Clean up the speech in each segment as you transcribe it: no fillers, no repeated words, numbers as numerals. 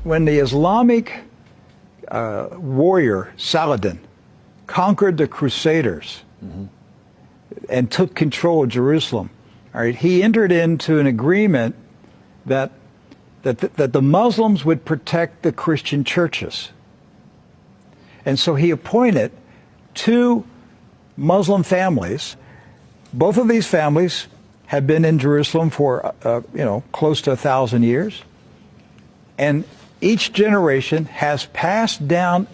when the Islamic warrior Saladin conquered the Crusaders and took control of Jerusalem, all right, he entered into an agreement that the Muslims would protect the Christian churches. And so he appointed 2 Muslim families. Both of these families have been in Jerusalem for, close to 1,000 years. And each generation has passed down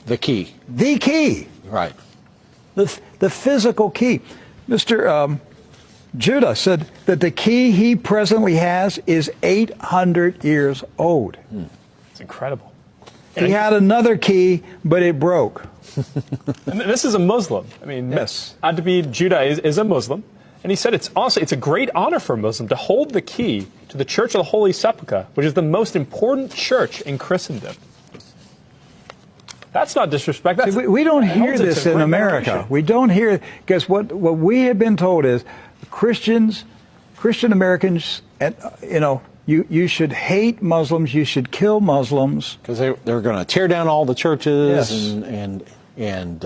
the key. The key. Right. The physical key. Mr. Judah said that the key he presently has is 800 years old. It's incredible. He had another key, but it broke. And this is a Muslim. I mean, yes. Adbi Judah is a Muslim. And he said it's a great honor for a Muslim to hold the key to the Church of the Holy Sepulchre, which is the most important church in Christendom. That's not disrespect. That's, we don't hear this in America. We don't hear, because what we have been told is Christian Americans, you should hate Muslims, you should kill Muslims. Because they're going to tear down all the churches and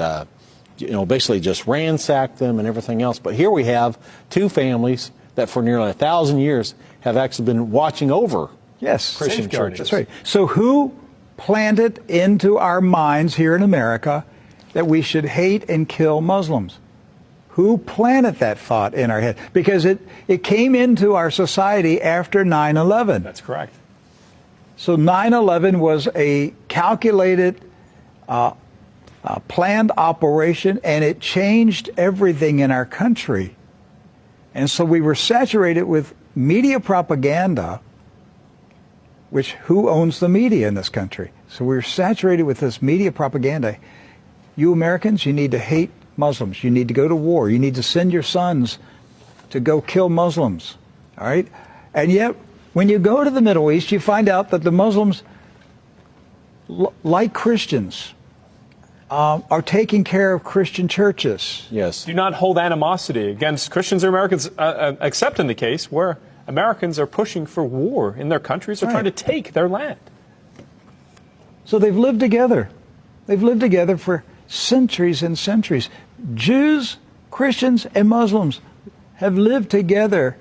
basically just ransack them and everything else. But here we have 2 families that for nearly 1,000 years have actually been watching over Christian churches. That's right. So who planted into our minds here in America that we should hate and kill Muslims? Who planted that thought in our head? Because it came into our society after 9/11. That's correct. So 9/11 was a calculated, planned operation, and it changed everything in our country. And so we were saturated with media propaganda, which who owns the media in this country? So we're saturated with this media propaganda. You Americans, you need to hate Muslims. You need to go to war. You need to send your sons to go kill Muslims. All right? And yet, when you go to the Middle East, you find out that the Muslims, like Christians, are taking care of Christian churches. Yes. Do not hold animosity against Christians or Americans, except in the case where Americans are pushing for war in their countries or trying to take their land. So they've lived together. They've lived together for centuries and centuries. Jews, Christians, and Muslims have lived together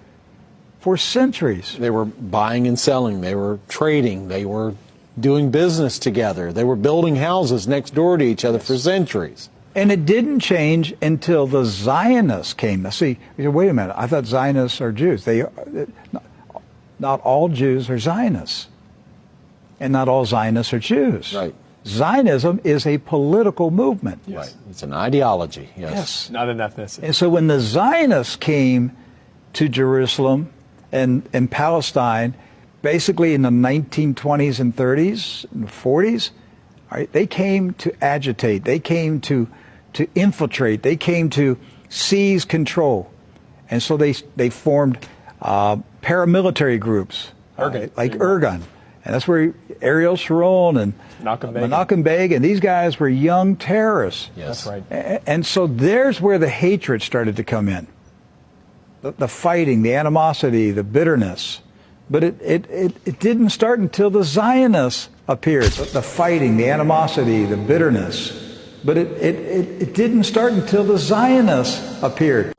for centuries. They were buying and selling. They were trading. They were doing business together. They were building houses next door to each other for centuries. And it didn't change until the Zionists came. Now, see, you say, wait a minute, I thought Zionists are Jews. Not all Jews are Zionists. And not all Zionists are Jews. Right. Zionism is a political movement. Yes. Right. It's an ideology. Yes. Not an ethnicity. And so when the Zionists came to Jerusalem and Palestine, basically in the 1920s and 30s and 40s, right, they came to agitate. They came to infiltrate. They came to seize control. And so they formed paramilitary groups, like Irgun. And that's where Ariel Sharon and Menachem Begin, these guys were young terrorists. Yes. That's right. And so there's where the hatred started to come in. The fighting, the animosity, the bitterness. But it didn't start until the Zionists appeared. The fighting, the animosity, the bitterness. But it didn't start until the Zionists appeared.